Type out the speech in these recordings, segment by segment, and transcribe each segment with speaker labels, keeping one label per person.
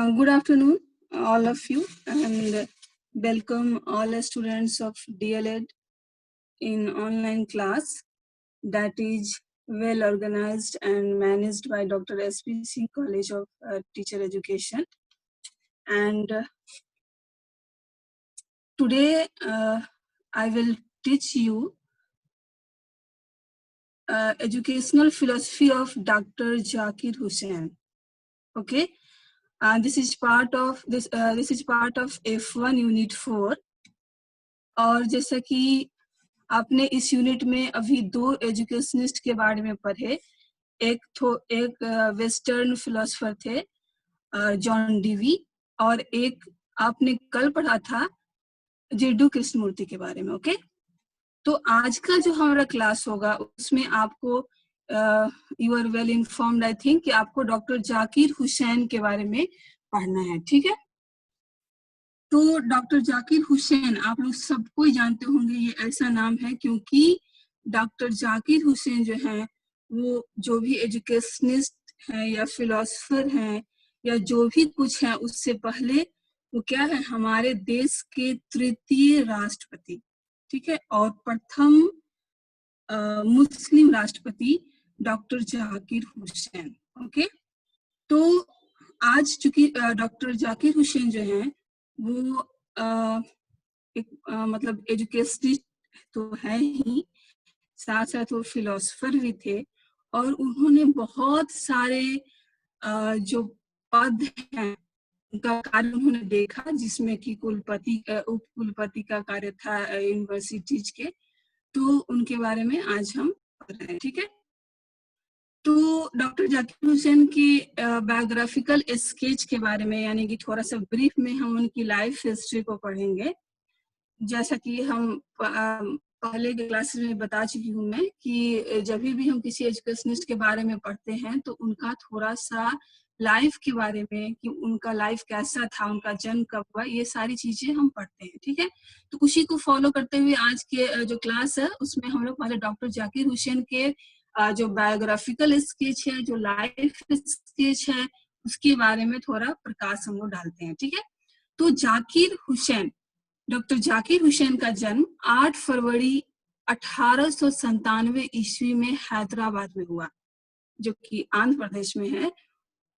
Speaker 1: Good afternoon, all of you, and welcome all the students of DLED in online class that is well organized and managed by Dr. S.P. Singh College of Teacher Education. And today I will teach you educational philosophy of Dr. Zakir Hussain. Okay. This is part of F1 Unit 4. और जैसा कि आपने इस unit में अभी दो educationist के बारे में पढ़े, एक वेस्टर्न फिलोसोफर थे जॉन डीवी, और एक आपने कल पढ़ा था जेडू कृष्णमूर्ति के बारे में. ओके, तो आज का जो हमारा क्लास होगा उसमें आपको you are well informed I think कि आपको डॉक्टर जाकिर हुसैन के बारे में पढ़ना है. ठीक है, तो डॉक्टर जाकिर हुसैन आप लोग सबको जानते होंगे. ये ऐसा नाम है क्योंकि डॉक्टर जाकिर हुसैन जो है वो जो भी एजुकेशनिस्ट हैं या फिलोसोफर हैं या जो भी कुछ है, उससे पहले वो क्या है, हमारे देश के तृतीय राष्ट्रपति. ठीक है, और प्रथम मुस्लिम राष्ट्रपति डॉक्टर जाकिर हुसैन. ओके, तो आज चूंकि डॉक्टर जाकिर हुसैन जो है वो एक मतलब एजुकेशनिस्ट तो है ही, साथ साथ वो फिलोसोफर भी थे, और उन्होंने बहुत सारे जो पद हैं उनका कार्य उन्होंने देखा, जिसमें कि कुलपति उप कुलपति का कार्य था यूनिवर्सिटीज के. तो उनके बारे में आज हम पढ़ रहे हैं. ठीक है, तो डॉक्टर जाकिर हुसैन की बायोग्राफिकल स्केच के बारे में, यानी कि थोड़ा सा ब्रीफ में हम उनकी लाइफ हिस्ट्री को पढ़ेंगे. जैसा कि हम पहले के क्लासेस में बता चुकी हूँ मैं कि जब भी हम किसी एजुकेशनिस्ट के बारे में पढ़ते हैं तो उनका थोड़ा सा लाइफ के बारे में, कि उनका लाइफ कैसा था, उनका जन्म कब हुआ, ये सारी चीजें हम पढ़ते हैं. ठीक है, तो उसी को फॉलो करते हुए आज के जो क्लास है उसमें हम लोग पहले डॉक्टर जाकिर हुसैन के जो बायोग्राफिकल स्केच है, जो लाइफ स्केच है, उसके बारे में थोड़ा प्रकाश हम लोग डालते हैं. ठीक है, तो जाकिर हुसैन, डॉक्टर जाकिर हुसैन का जन्म 8 फरवरी 1897 ईस्वी में हैदराबाद में हुआ, जो कि आंध्र प्रदेश में है,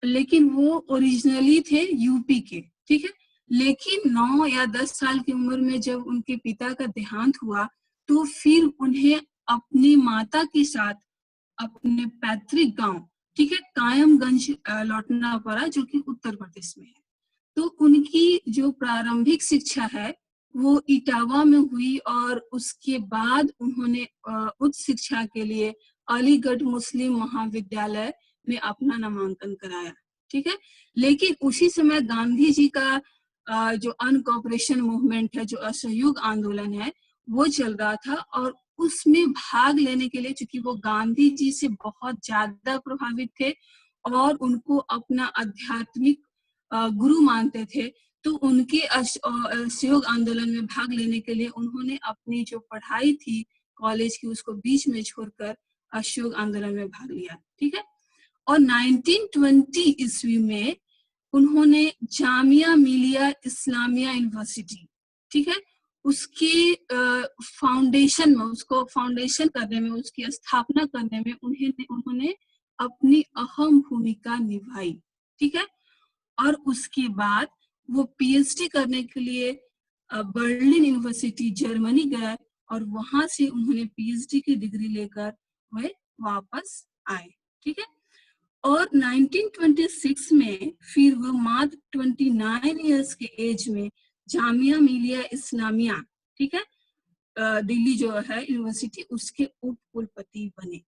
Speaker 1: लेकिन वो ओरिजिनली थे यूपी के. ठीक है, लेकिन 9 या 10 साल की उम्र में जब उनके पिता का देहांत हुआ तो फिर उन्हें अपनी माता के साथ अपने पैतृक गांव, ठीक है, कायमगंज लौटना पड़ा, जो कि उत्तर प्रदेश में है. तो उनकी जो प्रारंभिक शिक्षा है वो इटावा में हुई, और उसके बाद उन्होंने उच्च शिक्षा के लिए अलीगढ़ मुस्लिम महाविद्यालय में अपना नामांकन कराया. ठीक है, लेकिन उसी समय गांधी जी का जो अनकोऑपरेशन मूवमेंट है, जो असहयोग आंदोलन है, वो चल रहा था, और उसमें भाग लेने के लिए, चूंकि वो गांधी जी से बहुत ज्यादा प्रभावित थे और उनको अपना आध्यात्मिक गुरु मानते थे, तो उनके असहयोग आंदोलन में भाग लेने के लिए उन्होंने अपनी जो पढ़ाई थी कॉलेज की उसको बीच में छोड़कर असहयोग आंदोलन में भाग लिया. ठीक है, और 1920 ईस्वी में उन्होंने जामिया मिलिया इस्लामिया यूनिवर्सिटी, ठीक है, उसके फाउंडेशन में, उसको फाउंडेशन करने में, उसकी स्थापना करने में उन्होंने अपनी अहम भूमिका निभाई. ठीक है, और उसके बाद वो पीएचडी करने के लिए बर्लिन यूनिवर्सिटी जर्मनी गए, और वहां से उन्होंने पीएचडी की डिग्री लेकर वे वापस आए. ठीक है, और 1926 में फिर वो मात्र 29 इयर्स के एज में जामिया मिलिया इस्लामिया, ठीक है, दिल्ली जो है यूनिवर्सिटी, उसके उप कुलपति बने.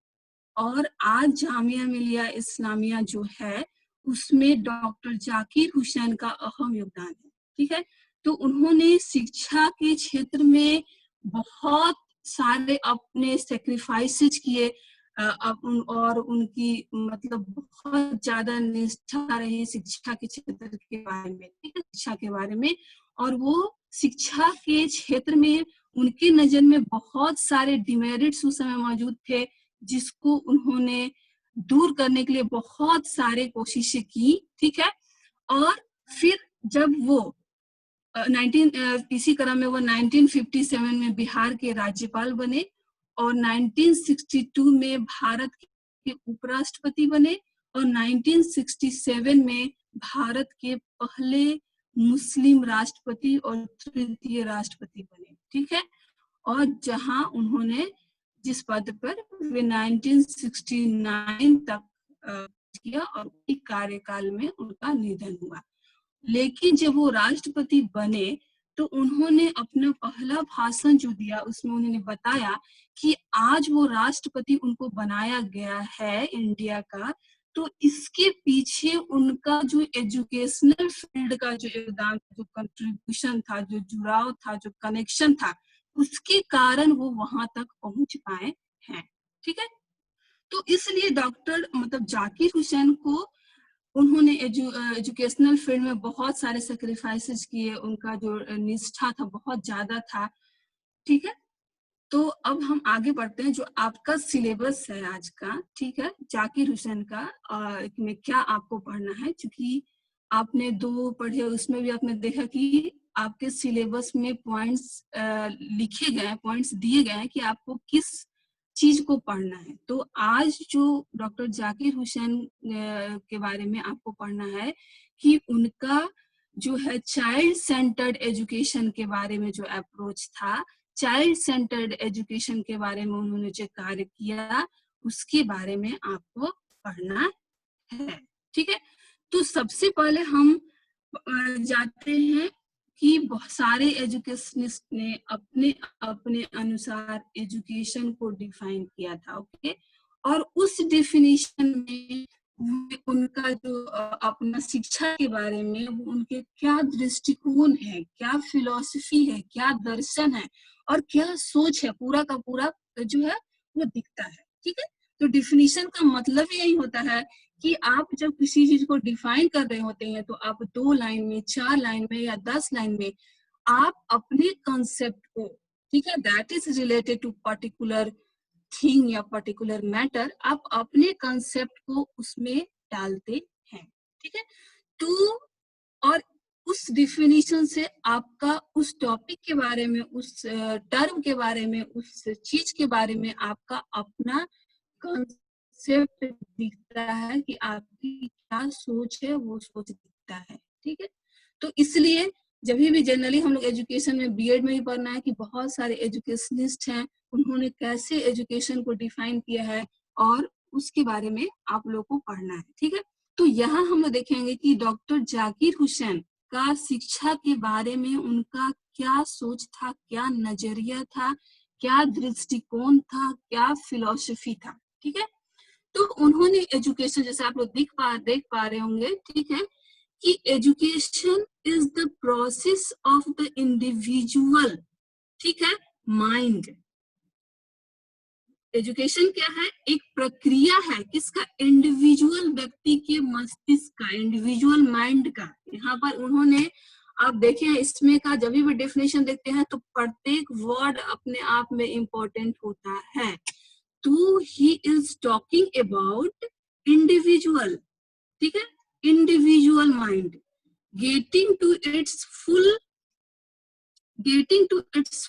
Speaker 1: और आज जामिया मिलिया इस्लामिया जो है उसमें डॉक्टर जाकिर हुसैन का अहम योगदान है. ठीक है, तो उन्होंने शिक्षा के क्षेत्र में बहुत सारे अपने सैक्रिफाइसेस किए, और उनकी मतलब बहुत ज्यादा निष्ठा रही शिक्षा के क्षेत्र के बारे में. ठीक है, शिक्षा के बारे में, और वो शिक्षा के क्षेत्र में उनकी नजर में बहुत सारे डिमेरिट्स उस समय मौजूद थे, जिसको उन्होंने दूर करने के लिए बहुत सारे कोशिशें की. ठीक है, और जब वो 19 इसी क्रम में वो 1957 में बिहार के राज्यपाल बने और 1962 में भारत के उपराष्ट्रपति बने और 1967 में भारत के पहले मुस्लिम राष्ट्रपति और तृतीय राष्ट्रपति बने, ठीक है। और जहां उन्होंने जिस पद पर वे 1969 तक किया और एक कार्यकाल में उनका निधन हुआ। लेकिन जब वो राष्ट्रपति बने तो उन्होंने अपना पहला भाषण जो दिया उसमें उन्होंने बताया कि आज वो राष्ट्रपति उनको बनाया गया है इंडिया का, तो इसके पीछे उनका जो एजुकेशनल फील्ड का जो योगदान, जो कंट्रीब्यूशन था, जो जुड़ाव था, जो कनेक्शन था, उसके कारण वो वहां तक पहुंच पाए हैं, ठीक है। तो इसलिए डॉक्टर मतलब जाकिर हुसैन को उन्होंने एजुकेशनल फील्ड में बहुत सारे सेक्रीफाइसेस किए, उनका जो निष्ठा था बहुत ज्यादा था, ठीक है। तो अब हम आगे बढ़ते हैं, जो आपका सिलेबस है आज का, ठीक है, जाकिर हुसैन का में क्या आपको पढ़ना है। क्योंकि आपने 2 पढ़े, उसमें भी आपने देखा कि आपके सिलेबस में पॉइंट्स लिखे गए, पॉइंट्स दिए गए हैं कि आपको किस चीज को पढ़ना है। तो आज जो डॉक्टर जाकिर हुसैन के बारे में आपको पढ़ना है कि उनका जो है चाइल्ड सेंटर्ड एजुकेशन के बारे में जो अप्रोच था, चाइल्ड सेंटर्ड एजुकेशन के बारे में उन्होंने जो कार्य किया, उसके बारे में आपको पढ़ना है, ठीक है। तो सबसे पहले हम जाते हैं कि बहुत सारे एजुकेशनिस्ट ने अपने अपने अनुसार एजुकेशन को डिफाइन किया था, ओके। और उस डिफिनीशन में उनका जो अपना शिक्षा के बारे में उनके क्या दृष्टिकोण है, क्या फिलॉसफी है, क्या दर्शन है और क्या सोच है, पूरा का पूरा जो है वो दिखता है, ठीक है। तो डिफिनीशन का मतलब यही होता है कि आप जब किसी चीज को डिफाइन कर रहे होते हैं तो आप 2 लाइन में, 4 लाइन में या 10 लाइन में आप अपने कंसेप्ट को, ठीक है, that is related to particular thing या पर्टिकुलर मैटर, आप अपने कंसेप्ट को उसमें डालते हैं, ठीक है। तो और उस डिफिनीशन से आपका उस टॉपिक के बारे में, उस टर्म के बारे में, उस चीज के बारे में आपका अपना कंसेप्ट दिखता है कि आपकी क्या सोच है, वो सोच दिखता है, ठीक है। तो इसलिए जब भी जनरली हम लोग एजुकेशन में बीएड में भी पढ़ना है कि बहुत सारे एजुकेशनिस्ट हैं, उन्होंने कैसे एजुकेशन को डिफाइन किया है और उसके बारे में आप लोग को पढ़ना है, ठीक है। तो यहाँ हम लोग देखेंगे कि डॉक्टर जाकिर हुसैन का शिक्षा के बारे में उनका क्या सोच था, क्या नजरिया था, क्या दृष्टिकोण था, क्या फिलॉसफी था, ठीक है। तो उन्होंने एजुकेशन, जैसे आप लोग देख पा रहे होंगे, ठीक है, कि education is the process of the individual, ठीक है, माइंड। एजुकेशन क्या है? एक प्रक्रिया है, किसका? इंडिविजुअल व्यक्ति के मस्तिष्क का, इंडिविजुअल माइंड का। यहाँ पर उन्होंने, आप देखें इसमें का जब भी डेफिनेशन देखते हैं तो प्रत्येक वर्ड अपने आप में इंपॉर्टेंट होता है। तो he is talking about individual, ठीक है, individual mind getting to its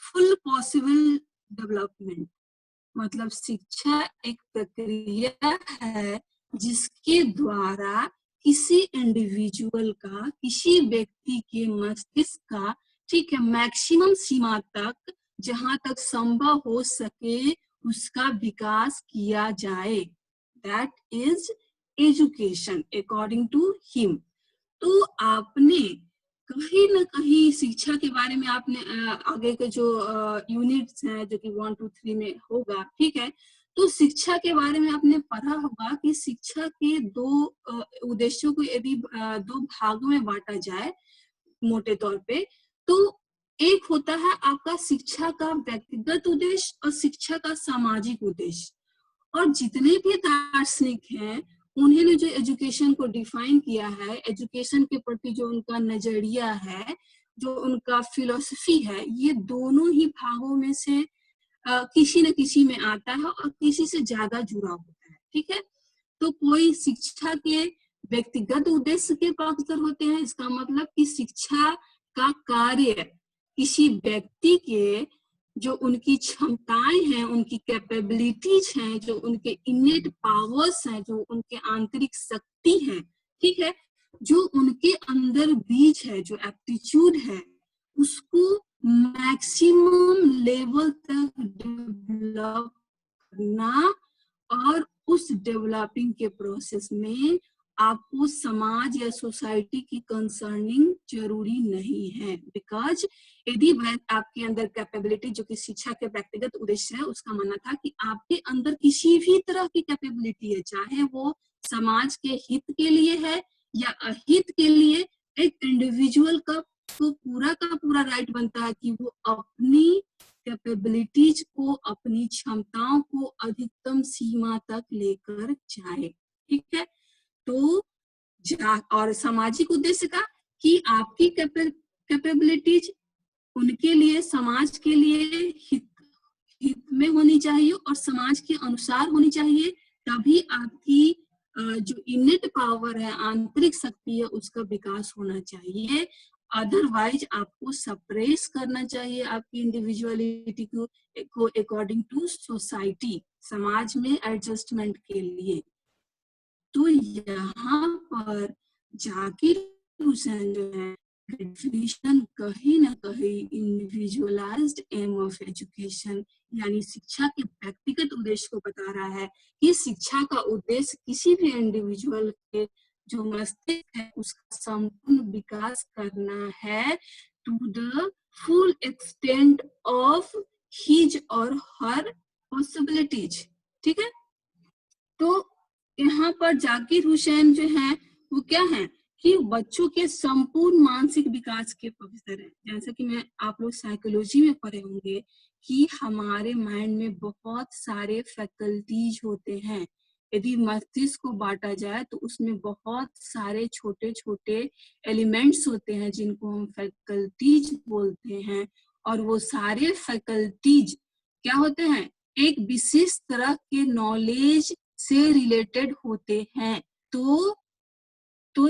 Speaker 1: full possible development. मतलब शिक्षा एक प्रक्रिया है जिसके द्वारा किसी इंडिविजुअल का, किसी व्यक्ति के मस्तिष्क का, ठीक है, मैक्सिमम सीमा तक, जहां तक संभव हो सके, उसका विकास किया जाए। That is education according to him. तो आपने कहीं ना कहीं शिक्षा के बारे में आपने आगे के जो यूनिट्स हैं जो कि 1, 2, 3 में होगा, ठीक है, तो शिक्षा के बारे में आपने पढ़ा होगा कि शिक्षा के 2 उद्देश्यों को यदि 2 भागों में बांटा जाए मोटे तौर पे, तो एक होता है आपका शिक्षा का व्यक्तिगत उद्देश्य और शिक्षा का सामाजिक उद्देश्य। और जितने भी दार्शनिक हैं उन्होंने जो एजुकेशन को डिफाइन किया है, एजुकेशन के प्रति जो उनका नजरिया है, जो उनका फिलॉसफी है, ये दोनों ही भागों में से किसी न किसी में आता है और किसी से ज्यादा जुड़ा होता है, ठीक है। तो कोई शिक्षा के व्यक्तिगत उद्देश्य के पक्षधर होते हैं। इसका मतलब कि शिक्षा का कार्य किसी व्यक्ति के जो उनकी क्षमताएं हैं, उनकी कैपेबिलिटीज हैं, जो उनके इनेट पावर्स हैं, जो उनके आंतरिक शक्ति है, ठीक है, जो उनके अंदर बीज है, जो एप्टीट्यूड है, उसको मैक्सिमम लेवल तक डेवलप करना। और उस डेवलपिंग के प्रोसेस में आपको समाज या सोसाइटी की कंसर्निंग जरूरी नहीं है, बिकॉज यदि आपके अंदर कैपेबिलिटी, जो कि शिक्षा के व्यक्तिगत उद्देश्य है, उसका मानना था कि आपके अंदर किसी भी तरह की कैपेबिलिटी है, चाहे वो समाज के हित के लिए है या अहित के लिए, एक इंडिविजुअल का तो पूरा राइट बनता है कि वो अपनी कैपेबिलिटीज को, अपनी क्षमताओं को अधिकतम सीमा तक लेकर जाए, ठीक है। तो और सामाजिक उद्देश्य का कि आपकी कैपेबिलिटीज उनके लिए, समाज के लिए हित में होनी चाहिए और समाज के अनुसार होनी चाहिए, तभी आपकी जो इनेट पावर है, आंतरिक शक्ति है, उसका विकास होना चाहिए। अदरवाइज आपको सप्रेस करना चाहिए आपकी इंडिविजुअलिटी को अकॉर्डिंग टू सोसाइटी, समाज में एडजस्टमेंट के लिए। तो यहाँ पर जाकिर हुसैन जो है डेफिनेशन कहीं ना कहीं इंडिविजुअलाइज्ड एम ऑफ एजुकेशन यानी शिक्षा के व्यक्तिगत उद्देश्य को बता रहा है कि शिक्षा का उद्देश्य किसी भी इंडिविजुअल के जो मस्तिष्क है उसका संपूर्ण विकास करना है to the full extent of his और हर पॉसिबिलिटीज, ठीक है। तो यहाँ पर जाकिर हुसैन जो है वो क्या है कि बच्चों के संपूर्ण मानसिक विकास के प्रोफेसर है। जैसे कि मैं आप लोग साइकोलॉजी में पढ़े होंगे कि हमारे माइंड में बहुत सारे फैकल्टीज होते हैं। यदि मस्तिष्क को बांटा जाए तो उसमें बहुत सारे छोटे छोटे एलिमेंट्स होते हैं जिनको हम फैकल्टीज बोलते हैं। और वो सारे फैकल्टीज क्या होते हैं, एक विशेष तरह के नॉलेज से रिलेटेड होते हैं। तो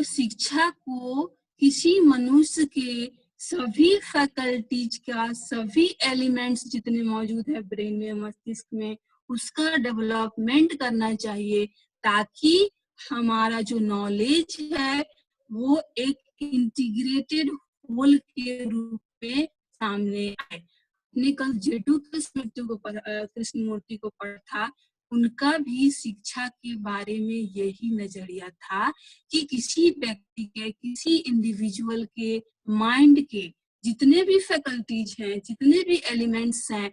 Speaker 1: शिक्षा को किसी मनुष्य के सभी फैकल्टीज का, सभी एलिमेंट्स जितने मौजूद है ब्रेन में, मस्तिष्क में, उसका डेवलपमेंट करना चाहिए ताकि हमारा जो नॉलेज है वो एक इंटीग्रेटेड होल के रूप में सामने आए। हमने कल जेटू कृष्णमूर्ति को पढ़ा था, उनका भी शिक्षा के बारे में यही नजरिया था कि किसी व्यक्ति के, किसी इंडिविजुअल के माइंड के जितने भी फैकल्टीज हैं, जितने भी एलिमेंट्स हैं,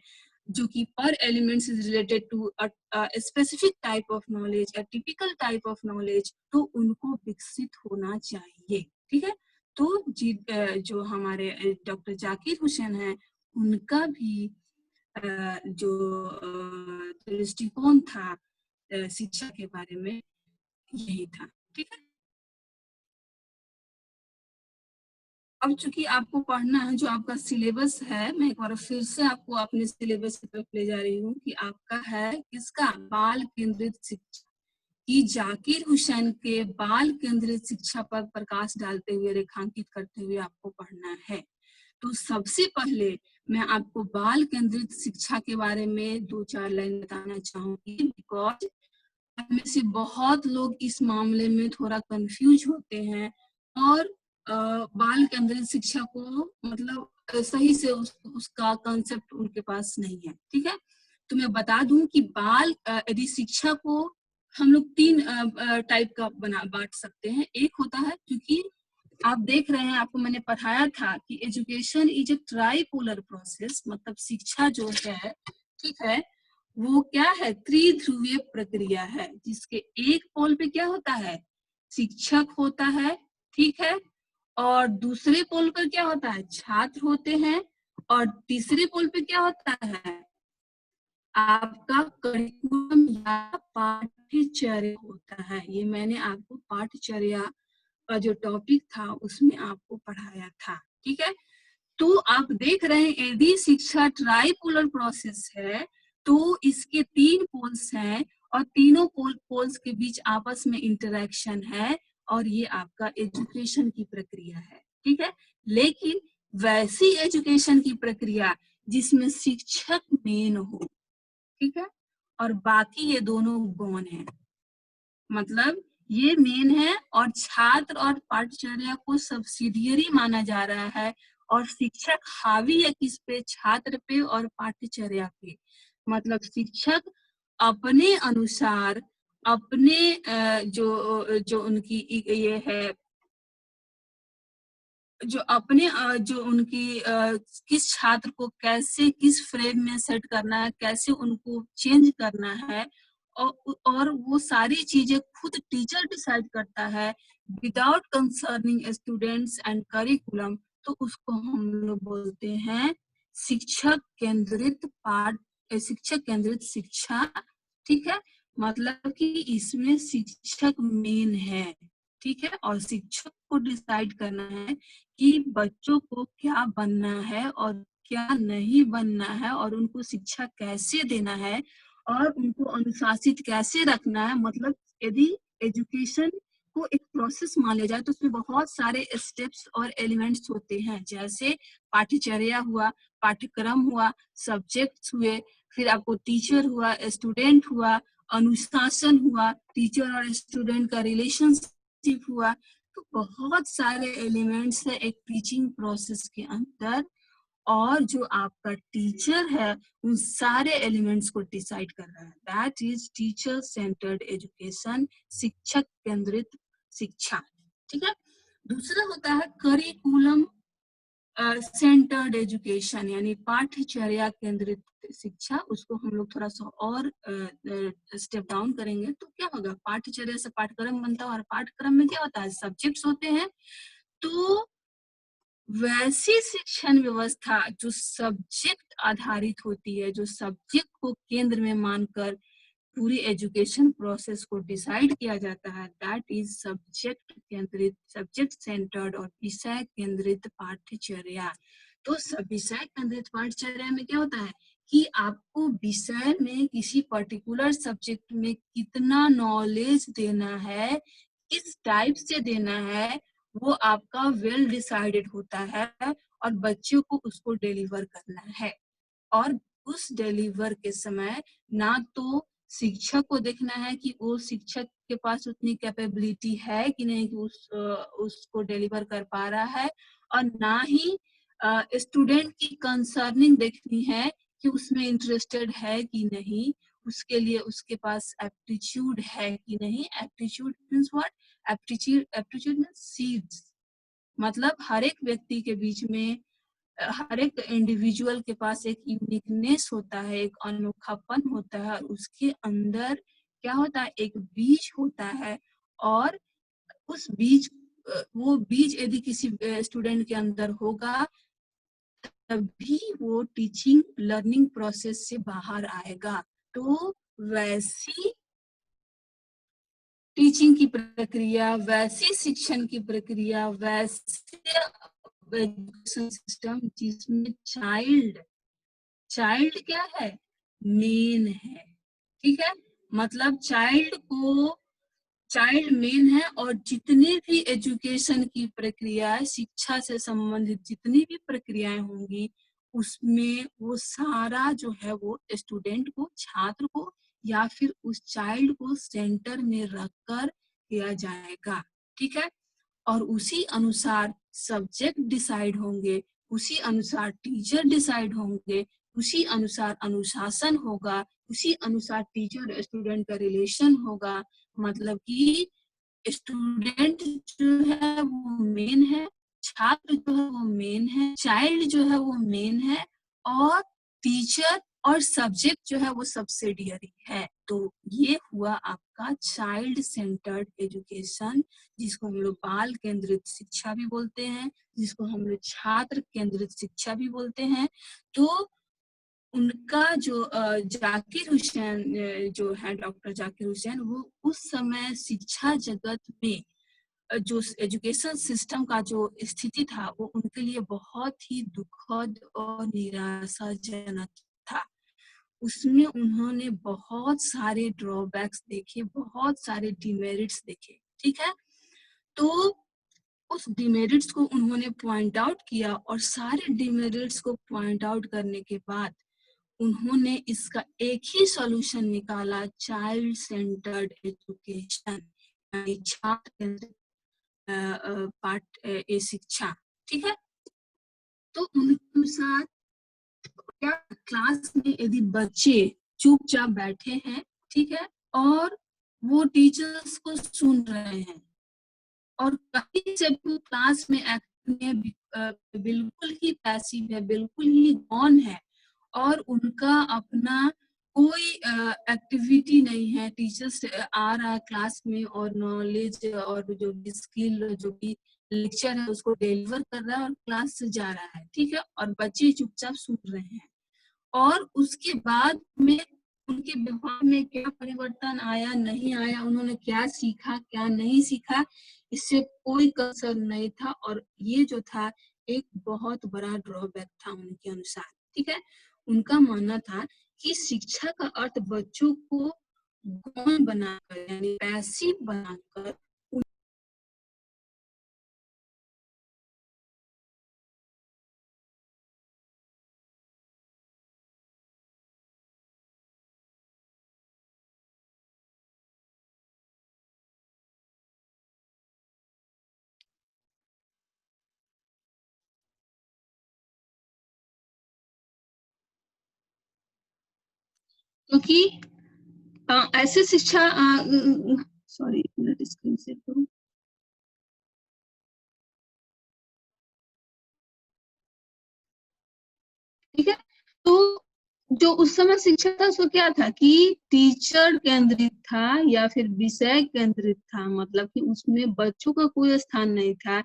Speaker 1: जो कि पर elements is related to specific type of knowledge, a typical type of knowledge, तो उनको विकसित होना चाहिए, ठीक है। तो जो हमारे डॉक्टर जाकिर हुसैन है, उनका भी जो दृष्टिकोण था शिक्षा के बारे में यही था, ठीक है। अब चूंकि आपको पढ़ना है, जो आपका सिलेबस है, मैं एक बार फिर से आपको अपने सिलेबस की तरफ ले जा रही हूँ कि आपका है किसका, बाल केंद्रित शिक्षा, कि जाकिर हुसैन के बाल केंद्रित शिक्षा पर प्रकाश डालते हुए, रेखांकित करते हुए आपको पढ़ना है। तो सबसे पहले मैं आपको बाल केंद्रित शिक्षा के बारे में 2-4 लाइन बताना चाहूंगी, बिकॉज में से बहुत लोग इस मामले में थोड़ा कंफ्यूज होते हैं और बाल केंद्रित शिक्षा को मतलब सही से उसका कंसेप्ट उनके पास नहीं है, ठीक है। तो मैं बता दूं कि बाल यदि शिक्षा को हम लोग 3 टाइप का बांट सकते हैं। एक होता है, क्योंकि आप देख रहे हैं, आपको मैंने पढ़ाया था कि education is a tripolar process, मतलब शिक्षा जो है, ठीक है, वो क्या है, त्रिध्रुवीय प्रक्रिया है, जिसके एक पोल पे क्या होता है, शिक्षक होता है, ठीक है, और दूसरे पोल पर क्या होता है, छात्र होते हैं, और तीसरे पोल पे क्या होता है, आपका करिकुलम या पाठ्यचर्या होता है। ये मैंने आपको पाठ्यचर्या का जो टॉपिक था उसमें आपको पढ़ाया था, ठीक है। तो आप देख रहे हैं यदि शिक्षा ट्राइपोलर प्रोसेस है तो इसके 3 पोल्स हैं और तीनों पोल्स के बीच आपस में इंटरेक्शन है और ये आपका एजुकेशन की प्रक्रिया है, ठीक है। लेकिन वैसी एजुकेशन की प्रक्रिया जिसमें शिक्षक मेन हो, ठीक है, और बाकी ये दोनों गौण है, मतलब ये मेन है और छात्र और पाठचर्या को सब्सिडियरी माना जा रहा है, और शिक्षक हावी है किस पे, छात्र पे और पाठचर्या पे। मतलब शिक्षक अपने अनुसार अपने जो जो उनकी ये है, जो उनकी किस छात्र को कैसे किस फ्रेम में सेट करना है, कैसे उनको चेंज करना है, और वो सारी चीजें खुद टीचर डिसाइड करता है without concerning students and curriculum. तो उसको हम लोग बोलते हैं शिक्षक केंद्रित शिक्षक केंद्रित शिक्षा, ठीक है। मतलब कि इसमें शिक्षक मेन है, ठीक है, और शिक्षक को डिसाइड करना है कि बच्चों को क्या बनना है और क्या नहीं बनना है, और उनको शिक्षा कैसे देना है, और उनको अनुशासित कैसे रखना है। मतलब यदि एजुकेशन को एक प्रोसेस मान लिया जाए तो उसमें बहुत सारे स्टेप्स और एलिमेंट्स होते हैं, जैसे पाठ्यचर्या हुआ, पाठ्यक्रम हुआ, सब्जेक्ट्स हुए, फिर आपको टीचर हुआ, स्टूडेंट हुआ, अनुशासन हुआ, टीचर और स्टूडेंट का रिलेशनशिप हुआ। तो बहुत सारे एलिमेंट्स है एक टीचिंग प्रोसेस के अंदर, और जो आपका टीचर है उन सारे एलिमेंट्स को डिसाइड कर रहा है। That is teacher centred education, शिक्षक केंद्रित शिक्षा, ठीक है। दूसरा होता है करिकुलम सेंटर्ड एजुकेशन, यानी पाठ्यचर्या केंद्रित शिक्षा। उसको हम लोग थोड़ा सा और स्टेप डाउन करेंगे तो क्या होगा, पाठ्यचर्या से पाठ्यक्रम बनता है, और पाठ्यक्रम में क्या होता है, सब्जेक्ट्स होते हैं। तो वैसी शिक्षण व्यवस्था जो सब्जेक्ट आधारित होती है, जो सब्जेक्ट को केंद्र में मानकर पूरी एजुकेशन प्रोसेस को डिसाइड किया जाता है, दैट इज सब्जेक्ट केंद्रित, सब्जेक्ट सेंटर्ड और विषय केंद्रित पाठ्यचर्या। तो सब विषय केंद्रित पाठ्यचर्या में क्या होता है कि आपको विषय में किसी पर्टिकुलर सब्जेक्ट में कितना नॉलेज देना है, किस टाइप से देना है, वो आपका वेल डिसाइडेड होता है, और बच्चों को उसको डिलीवर करना है। और उस डिलीवर के समय ना तो शिक्षक को देखना है कि वो शिक्षक के पास उतनी कैपेबिलिटी है कि नहीं कि उसको डिलीवर कर पा रहा है, और ना ही स्टूडेंट की कंसर्निंग देखनी है कि उसमें इंटरेस्टेड है कि नहीं, उसके लिए उसके पास एप्टीट्यूड है कि नहीं। Aptitude means what, aptitude means seeds, मतलब हर एक व्यक्ति के बीच में हर एक इंडिविजुअल के पास एक यूनिकनेस होता है, एक अनोखापन होता है, और उसके अंदर क्या होता है, एक बीज होता है। और उस बीज वो बीज यदि किसी स्टूडेंट के अंदर होगा तभी वो टीचिंग लर्निंग प्रोसेस से बाहर आएगा। तो वैसी टीचिंग की प्रक्रिया, वैसी शिक्षण की प्रक्रिया, वैसे एजुकेशन सिस्टम जिसमें चाइल्ड क्या है, मेन है, ठीक है। मतलब चाइल्ड मेन है, और जितनी भी एजुकेशन की प्रक्रिया, शिक्षा से संबंधित जितनी भी प्रक्रियाएं होंगी उसमें वो सारा जो है वो स्टूडेंट को, छात्र को, या फिर उस चाइल्ड को सेंटर में रखकर किया जाएगा, ठीक है। और उसी अनुसार सब्जेक्ट डिसाइड होंगे, उसी अनुसार टीचर डिसाइड होंगे, उसी अनुसार अनुशासन होगा, उसी अनुसार टीचर स्टूडेंट का रिलेशन होगा। मतलब कि स्टूडेंट जो है वो मेन है, छात्र जो है वो मेन है, चाइल्ड जो है वो मेन है, और टीचर और सब्जेक्ट जो है वो सब्सिडियरी है। तो ये हुआ आपका चाइल्ड सेंटर्ड एजुकेशन, जिसको हम लोग बाल केंद्रित शिक्षा भी बोलते हैं, जिसको हम लोग छात्र केंद्रित शिक्षा भी बोलते हैं। तो उनका जो जाकिर हुसैन जो है, डॉक्टर जाकिर हुसैन, वो उस समय शिक्षा जगत में जो एजुकेशन सिस्टम का जो स्थिति था वो उनके लिए बहुत ही दुखद और निराशाजनक था। उसमें उन्होंने बहुत सारे ड्रॉबैक्स देखे, बहुत सारे डिमेरिट्स देखे, ठीक है। तो उस डिमेरिट्स को उन्होंने पॉइंट आउट किया और सारे डिमेरिट्स को पॉइंट आउट करने के बाद उन्होंने इसका एक ही सॉल्यूशन निकाला, चाइल्ड सेंटर्ड एजुकेशन, यानी छात्र केंद्रित पाठ ए शिक्षा। ठीक है, तो उनके अनुसार क्या क्लास में यदि बच्चे चुपचाप बैठे हैं, ठीक है, और वो टीचर्स को सुन रहे हैं और कहीं से भी क्लास में बिल्कुल ही पैसिव है, बिल्कुल ही मौन है और उनका अपना कोई एक्टिविटी नहीं है, टीचर्स आ रहा है क्लास में और नॉलेज और जो भी स्किल जो भी लेक्चर है उसको डिलीवर कर रहा है और क्लास से जा रहा है, ठीक है, और बच्चे चुपचाप सुन रहे हैं। और उसके बाद में उनके व्यवहार में क्या परिवर्तन आया, नहीं आया, उन्होंने क्या सीखा, क्या नहीं सीखा, इससे कोई कंसर्न नहीं था और ये जो था एक बहुत बड़ा ड्रॉबैक था उनके अनुसार। ठीक है, उनका मानना था कि शिक्षा का अर्थ बच्चों को गौण बनाकर यानी पैसिव बनाकर क्योंकि ऐसे शिक्षा सॉरी स्क्रीन से करूं, ठीक है, तो जो उस समय शिक्षा था उसको क्या था कि टीचर केंद्रित था या फिर विषय केंद्रित था, मतलब कि उसमें बच्चों का कोई स्थान नहीं था।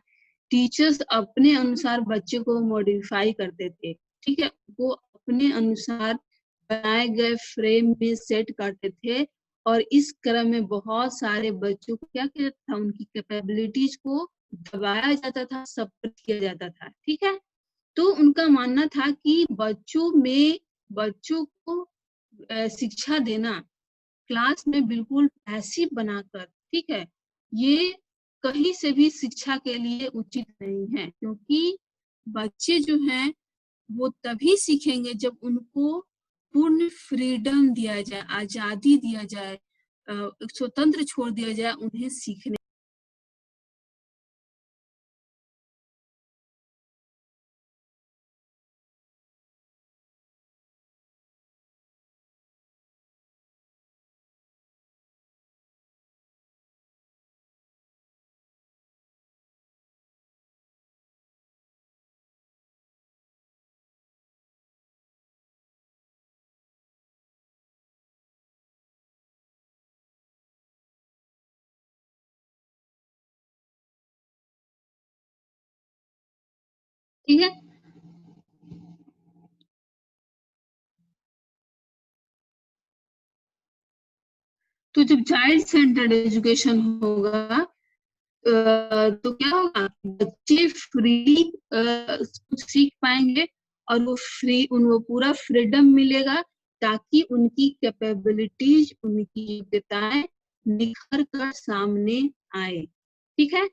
Speaker 1: टीचर्स अपने अनुसार बच्चे को मॉडिफाई करते थे, ठीक है, वो अपने अनुसार बनाए गए फ्रेम में सेट करते थे और इस क्रम में बहुत सारे बच्चों को क्या किया था, उनकी कैपेबिलिटीज को दबाया जाता था, सपोर्ट किया जाता था। ठीक है, तो उनका मानना था कि बच्चों को शिक्षा देना क्लास में बिल्कुल पैसिव बनाकर, ठीक है, ये कहीं से भी शिक्षा के लिए उचित नहीं है, क्योंकि बच्चे जो हैं वो तभी सीखेंगे जब उनको पूर्ण फ्रीडम दिया जाए, आजादी दिया जाए, स्वतंत्र छोड़ दिया जाए उन्हें सीखने। ठीक है, तो जब चाइल्ड सेंटर्ड एजुकेशन होगा तो क्या होगा, बच्चे फ्री कुछ सीख पाएंगे और वो पूरा फ्रीडम मिलेगा ताकि उनकी कैपेबिलिटीज, उनकी योग्यताएं निखर कर सामने आए। ठीक है,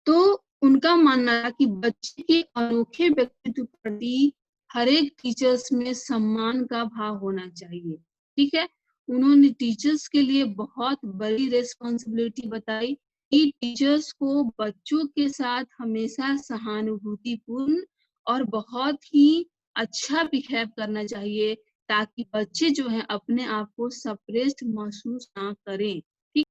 Speaker 1: तो उनका मानना है कि बच्चे के अनोखे व्यक्तित्व प्रति हर एक टीचर्स में सम्मान का भाव होना चाहिए। ठीक है, उन्होंने टीचर्स के लिए बहुत बड़ी रेस्पॉन्सिबिलिटी बताई कि टीचर्स को बच्चों के साथ हमेशा सहानुभूतिपूर्ण और बहुत ही अच्छा बिहेव करना चाहिए ताकि बच्चे जो है अपने आप को सप्रेस्ड महसूस ना करें। ठीक,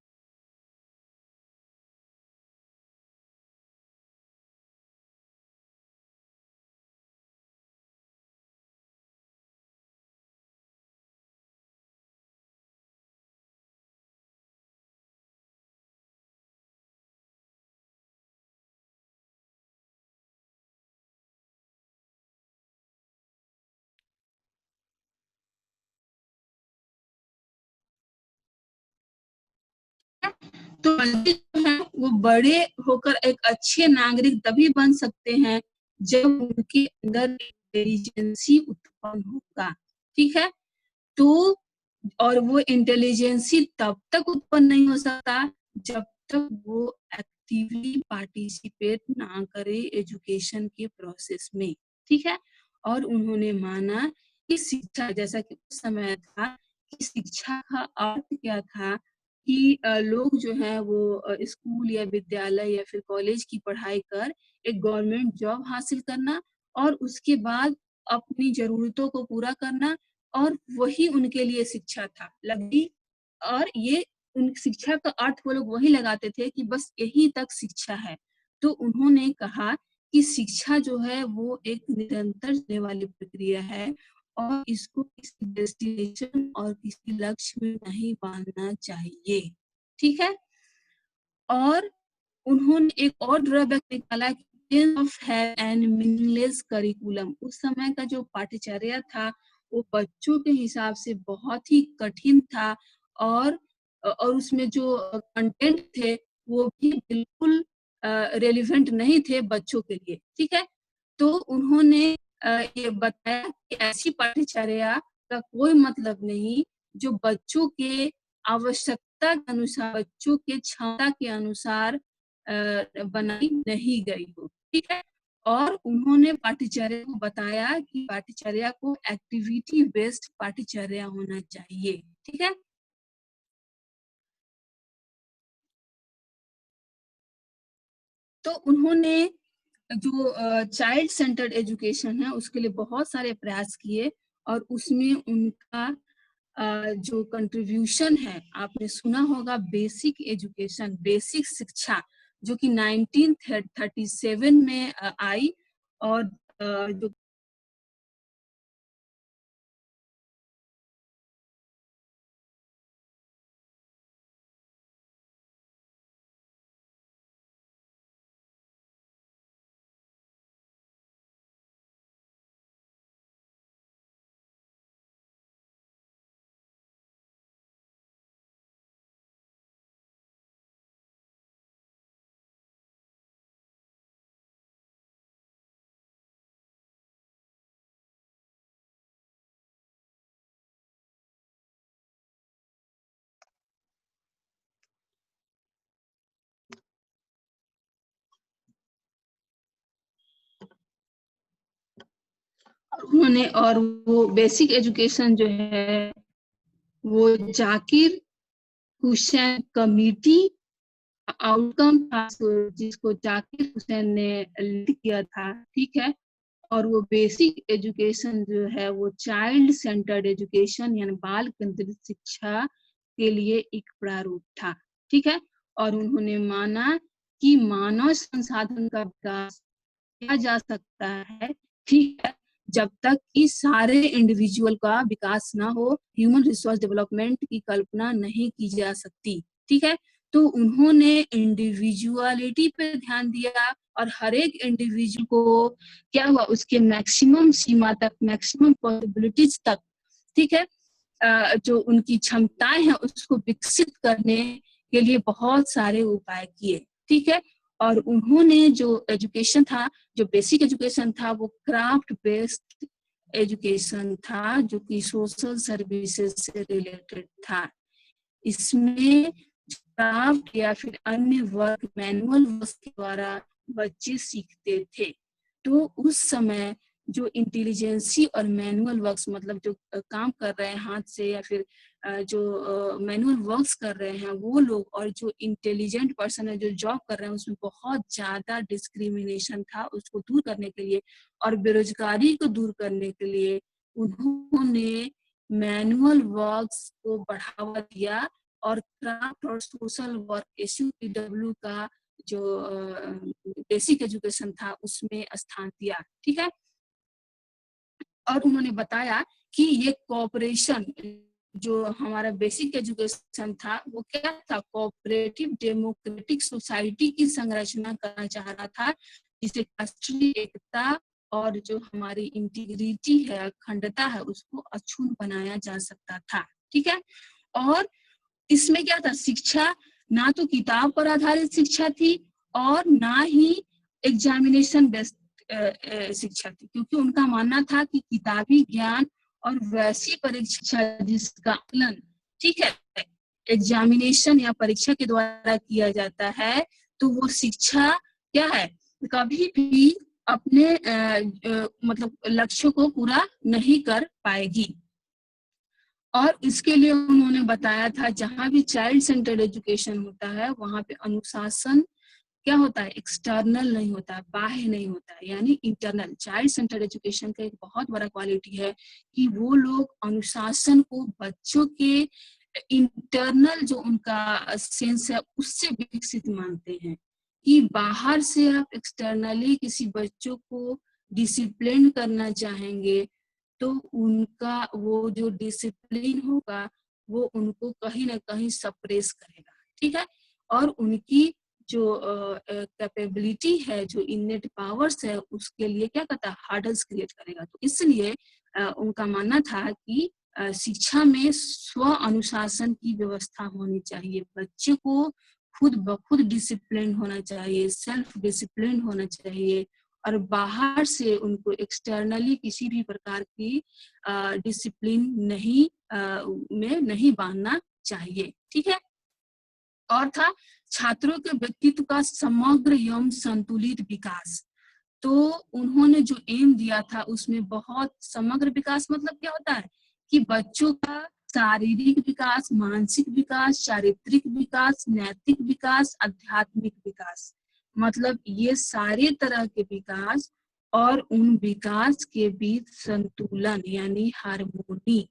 Speaker 1: तो बच्चे जो है वो बड़े होकर एक अच्छे नागरिक तभी बन सकते हैं जब उनके अंदर इंटेलिजेंसी उत्पन्न होगा। ठीक है, तो और वो इंटेलिजेंसी तब तक उत्पन्न नहीं हो सकता जब तक वो एक्टिवली पार्टिसिपेट ना करे एजुकेशन के प्रोसेस में, ठीक है। और उन्होंने माना कि शिक्षा, जैसा कि उस समय था कि शिक्षा का अर्थ क्या था कि लोग जो है वो स्कूल या विद्यालय या फिर कॉलेज की पढ़ाई कर एक गवर्नमेंट जॉब हासिल करना और उसके बाद अपनी जरूरतों को पूरा करना, और वही उनके लिए शिक्षा था लगी। और ये उन शिक्षा का अर्थ वो लोग वही लगाते थे कि बस यही तक शिक्षा है। तो उन्होंने कहा कि शिक्षा जो है वो एक निरंतर चलने वाली प्रक्रिया है और इसको किसी डेस्टिनेशन और किसी लक्ष्य में नहीं बांधना चाहिए, ठीक है। और उन्होंने एक और ड्रॉबैक निकाला कि of have an meaningless curriculum. उस समय का जो पाठ्यचर्या था वो बच्चों के हिसाब से बहुत ही कठिन था, और उसमें जो कंटेंट थे वो भी बिल्कुल रेलिवेंट नहीं थे बच्चों के लिए, ठीक है। तो उन्होंने ये बताया कि ऐसी पाठ्यचर्या का कोई मतलब नहीं जो बच्चों के आवश्यकता के अनुसार, बच्चों के क्षमता के अनुसार बनाई नहीं गई हो, ठीक है। और उन्होंने पाठ्यचर्या को बताया कि पाठ्यचर्या को एक्टिविटी बेस्ड पाठ्यचर्या होना चाहिए, ठीक है। तो उन्होंने जो चाइल्ड सेंटर्ड एजुकेशन है उसके लिए बहुत सारे प्रयास किए, और उसमें उनका जो कंट्रीब्यूशन है, आपने सुना होगा बेसिक एजुकेशन, बेसिक शिक्षा, जो कि 1937 में आई। और जो उन्होंने, और वो बेसिक एजुकेशन जो है वो जाकिर हुसैन कमिटी आउटकम था, जिसको जाकिर हुसैन ने लीड किया था, ठीक है। और वो बेसिक एजुकेशन जो है वो चाइल्ड सेंटर्ड एजुकेशन यानी बाल केंद्रित शिक्षा के लिए एक प्रारूप था, ठीक है। और उन्होंने माना कि मानव संसाधन का विकास किया जा सकता है, ठीक है, जब तक कि सारे इंडिविजुअल का विकास ना हो, ह्यूमन रिसोर्स डेवलपमेंट की कल्पना नहीं की जा सकती, ठीक है। तो उन्होंने इंडिविजुअलिटी पे ध्यान दिया और हर एक इंडिविजुअल को क्या हुआ, उसके मैक्सिमम सीमा तक, मैक्सिमम पॉसिबिलिटीज तक, ठीक है, जो उनकी क्षमताएं हैं उसको विकसित करने के लिए बहुत सारे उपाय किए, ठीक है। और उन्होंने जो एजुकेशन था, जो बेसिक एजुकेशन था, वो क्राफ्ट बेस्ड एजुकेशन था जो कि सोशल सर्विसेज से रिलेटेड था। इसमें क्राफ्ट या फिर अन्य वर्क, मैनुअल वर्क के द्वारा बच्चे सीखते थे। तो उस समय जो इंटेलिजेंसी और मैनुअल वर्क्स, मतलब जो काम कर रहे हैं हाथ से या फिर जो मैनुअल वर्क्स कर रहे हैं वो लोग, और जो इंटेलिजेंट पर्सन है जो जॉब कर रहे हैं, उसमें बहुत ज्यादा डिस्क्रिमिनेशन था। उसको दूर करने के लिए और बेरोजगारी को दूर करने के लिए उन्होंने मैनुअल वर्क्स को बढ़ावा दिया और क्राफ्ट और सोशल वर्क, SUPW का जो बेसिक एजुकेशन था उसमें स्थान दिया, ठीक है। और उन्होंने बताया कि ये कोऑपरेशन, जो हमारा बेसिक एजुकेशन था वो क्या था, कोऑपरेटिव डेमोक्रेटिक सोसाइटी की संरचना करना चाह रहा था, जिसे राष्ट्रीय एकता और जो हमारी इंटीग्रिटी है, अखंडता है, उसको अक्षुण्ण बनाया जा सकता था, ठीक है। और इसमें क्या था, शिक्षा ना तो किताब पर आधारित शिक्षा थी और ना ही एग्जामिनेशन बेस्ड शिक्षा थी, क्योंकि उनका मानना था कि किताबी ज्ञान और वैसी परीक्षा जिसका आकलन, ठीक है, एग्जामिनेशन या परीक्षा के द्वारा किया जाता है, तो वो शिक्षा क्या है, कभी भी अपने मतलब लक्ष्य को पूरा नहीं कर पाएगी। और इसके लिए उन्होंने बताया था जहां भी चाइल्ड सेंटर्ड एजुकेशन होता है वहां पे अनुशासन क्या होता है, एक्सटर्नल नहीं होता है, बाह्य नहीं होता है, यानी इंटरनल। चाइल्ड सेंटर्ड एजुकेशन का एक बहुत बड़ा क्वालिटी है कि वो लोग अनुशासन को बच्चों के इंटरनल जो उनका सेंस है उससे विकसित मानते हैं, कि बाहर से आप एक्सटर्नली किसी बच्चों को डिसिप्लिन करना चाहेंगे तो उनका वो जो डिसिप्लिन होगा वो उनको कहीं ना कहीं सप्रेस करेगा, ठीक है। और उनकी जो कैपेबिलिटी है, जो इनेट पावर्स है, उसके लिए क्या करता है, हार्डल्स क्रिएट करेगा। तो इसलिए उनका मानना था कि शिक्षा में स्व अनुशासन की व्यवस्था होनी चाहिए, बच्चे को खुद ब खुद डिसिप्लिन होना चाहिए, सेल्फ डिसिप्लिन होना चाहिए, और बाहर से उनको एक्सटर्नली किसी भी प्रकार की डिसिप्लिन में नहीं बांधना चाहिए, ठीक है। और था छात्रों के व्यक्तित्व का समग्र एवं संतुलित विकास। तो उन्होंने जो एम दिया था उसमें बहुत समग्र विकास मतलब क्या होता है कि बच्चों का शारीरिक विकास, मानसिक विकास, चारित्रिक विकास, नैतिक विकास, आध्यात्मिक विकास, मतलब ये सारे तरह के विकास, और उन विकास के बीच संतुलन यानी हार्मोनी,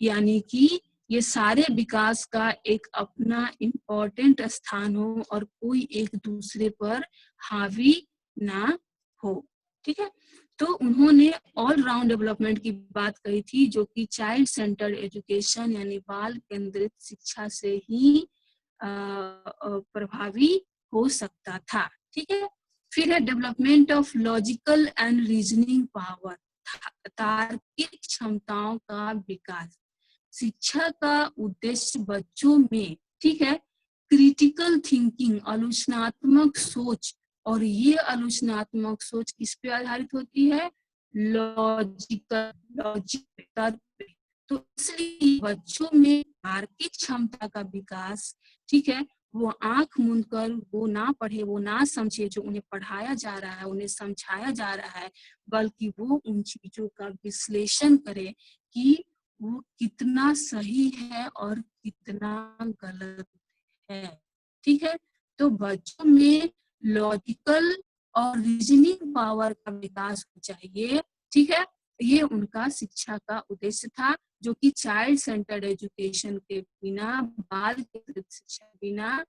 Speaker 1: यानी कि ये सारे विकास का एक अपना इम्पोर्टेंट स्थान हो और कोई एक दूसरे पर हावी ना हो, ठीक है। तो उन्होंने ऑल राउंड डेवलपमेंट की बात कही थी, जो कि चाइल्ड सेंटर्ड एजुकेशन यानी बाल केंद्रित शिक्षा से ही प्रभावी हो सकता था, ठीक है। फिर है development of logical and reasoning power, तार्किक क्षमताओं का विकास। शिक्षा का उद्देश्य बच्चों में, ठीक है, क्रिटिकल थिंकिंग, आलोचनात्मक सोच, और ये आलोचनात्मक सोच किस पे आधारित होती है, लॉजिकल, लॉजिक तर्क पे। तो इसलिए बच्चों में तार्किक क्षमता का विकास, ठीक है, वो आंख मूंद कर वो ना पढ़े, वो ना समझे जो उन्हें पढ़ाया जा रहा है, उन्हें समझाया जा रहा है, बल्कि वो उन चीजों का विश्लेषण करे कि वो कितना सही है और कितना गलत है, ठीक है। तो बच्चों में लॉजिकल और रीजनिंग पावर का विकास हो चाहिए, ठीक है। ये उनका शिक्षा का उद्देश्य था, जो कि चाइल्ड सेंटर्ड एजुकेशन के बिना, बाल केंद्रित शिक्षा बिना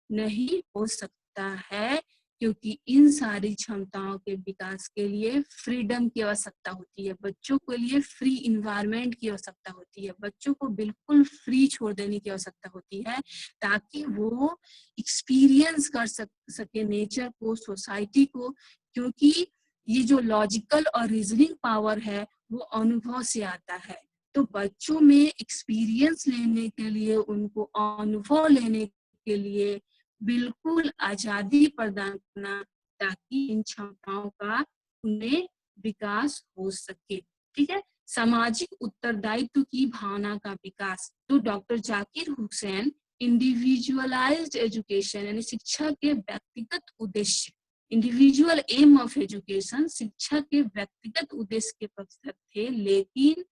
Speaker 1: नहीं हो सकता है, क्योंकि इन सारी क्षमताओं के विकास के लिए फ्रीडम की आवश्यकता होती है, बच्चों के लिए फ्री इन्वायरमेंट की आवश्यकता होती है, बच्चों को बिल्कुल फ्री छोड़ देने की आवश्यकता होती है, ताकि वो एक्सपीरियंस कर सके नेचर को, सोसाइटी को, क्योंकि ये जो लॉजिकल और रीजनिंग पावर है वो अनुभव से आता है। तो बच्चों में एक्सपीरियंस लेने के लिए, उनको अनुभव लेने के लिए बिल्कुल आजादी प्रदान करना, ताकि इन क्षमताओं का उन्हें विकास हो सके, ठीक है। सामाजिक उत्तरदायित्व की भावना का विकास। तो doctor Zakir Hussain individualised education यानी शिक्षा के व्यक्तिगत उद्देश्य, इंडिविजुअल एम ऑफ एजुकेशन, शिक्षा के व्यक्तिगत उद्देश्य के पक्षधर थे, लेकिन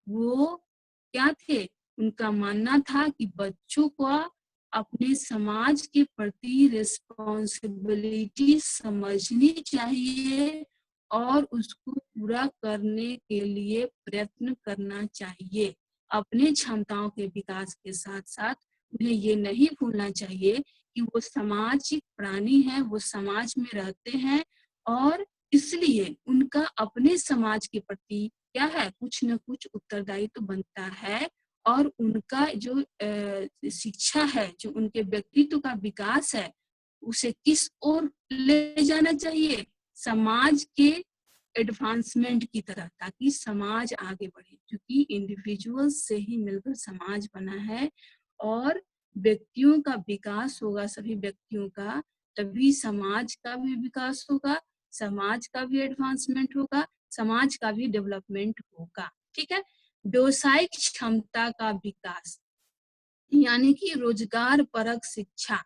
Speaker 1: वो क्या थे, उनका मानना था कि बच्चों को अपने समाज के प्रति रिस्पॉन्सिबिलिटी समझनी चाहिए और उसको पूरा करने के लिए प्रयत्न करना चाहिए। अपने क्षमताओं के विकास के साथ साथ उन्हें ये नहीं भूलना चाहिए कि वो सामाजिक प्राणी हैं, वो समाज में रहते हैं, और इसलिए उनका अपने समाज के प्रति क्या है, कुछ न कुछ उत्तरदायित्व तो बनता है। और उनका जो शिक्षा है, जो उनके व्यक्तित्व का विकास है, उसे किस ओर ले जाना चाहिए, समाज के एडवांसमेंट की तरह, ताकि समाज आगे बढ़े, क्योंकि इंडिविजुअल्स से ही मिलकर समाज बना है, और व्यक्तियों का विकास होगा, सभी व्यक्तियों का, तभी समाज का भी विकास होगा, समाज का भी एडवांसमेंट होगा, समाज का भी डेवलपमेंट होगा, ठीक है। व्यवसायिक क्षमता का विकास, यानी कि रोजगार परक शिक्षा।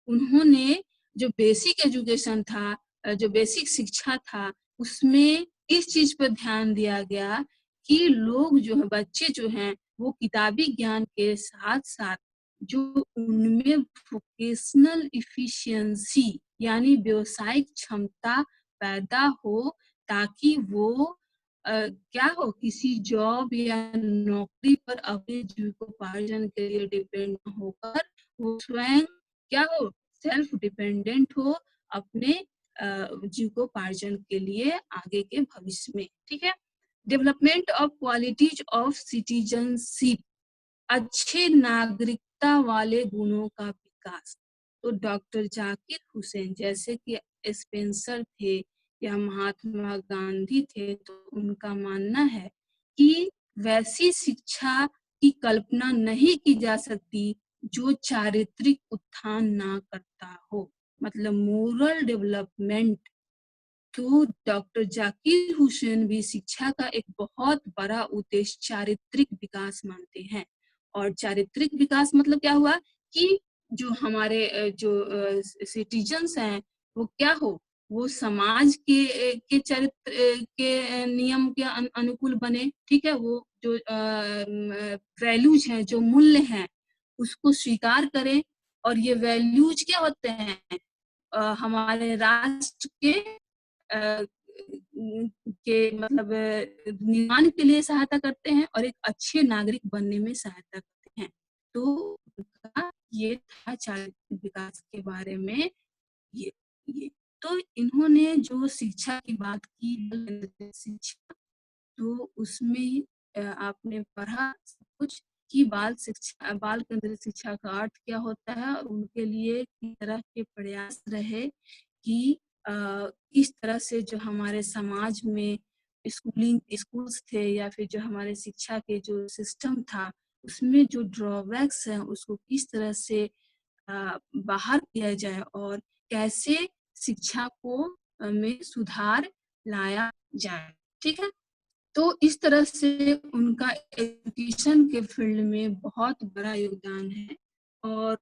Speaker 1: उन्होंने जो बेसिक एजुकेशन था, जो बेसिक शिक्षा था, उसमें इस चीज पर ध्यान दिया गया कि लोग जो है, बच्चे जो हैं, वो किताबी ज्ञान के साथ साथ जो उनमें वोकेशनल इफिशियंसी यानी व्यावसायिक क्षमता पैदा हो, ताकि वो क्या हो, किसी जॉब या नौकरी पर अपने जीविकोपार्जन के लिए डिपेंड न होकर वो स्वयं क्या हो, सेल्फ डिपेंडेंट हो अपने जीविकोपार्जन के लिए आगे के भविष्य में। ठीक है। Development of qualities of citizenship, अच्छे नागरिकता वाले गुणों का विकास। तो डॉक्टर जाकिर हुसैन जैसे कि स्पेंसर थे या महात्मा गांधी थे, तो उनका मानना है कि वैसी शिक्षा की कल्पना नहीं की जा सकती जो चारित्रिक उत्थान ना करता हो, मतलब मोरल डेवलपमेंट। तो डॉक्टर जाकिर हुसैन भी शिक्षा का एक बहुत बड़ा उद्देश्य चारित्रिक विकास मानते हैं। और चारित्रिक विकास मतलब क्या हुआ कि जो हमारे जो सिटीजन्स हैं, वो क्या हो, वो समाज के चरित्र के नियम के अनुकूल बने। ठीक है। वो जो वैल्यूज हैं, जो मूल्य हैं, उसको स्वीकार करें। और ये वैल्यूज क्या होते हैं, हमारे राष्ट्र अ, के मतलब निर्माण के लिए सहायता करते हैं और एक अच्छे नागरिक बनने में सहायता करते हैं। तो उनका ये था चारित्रिक विकास के बारे में। ये ये तो इन्होंने जो शिक्षा की बात की, शिक्षा, तो उसमें आपने पढ़ा सब कुछ कि बाल केंद्रित शिक्षा का अर्थ क्या होता है और उनके लिए किस तरह के प्रयास रहे कि इस तरह से जो हमारे समाज में स्कूल्स थे या फिर जो हमारे शिक्षा के जो सिस्टम था, उसमें जो ड्रॉबैक्स हैं उसको किस तरह से बाहर किया जाए और कैसे शिक्षा को में सुधार लाया जाए। ठीक है। तो इस तरह से उनका एजुकेशन के फील्ड में बहुत बड़ा योगदान है। और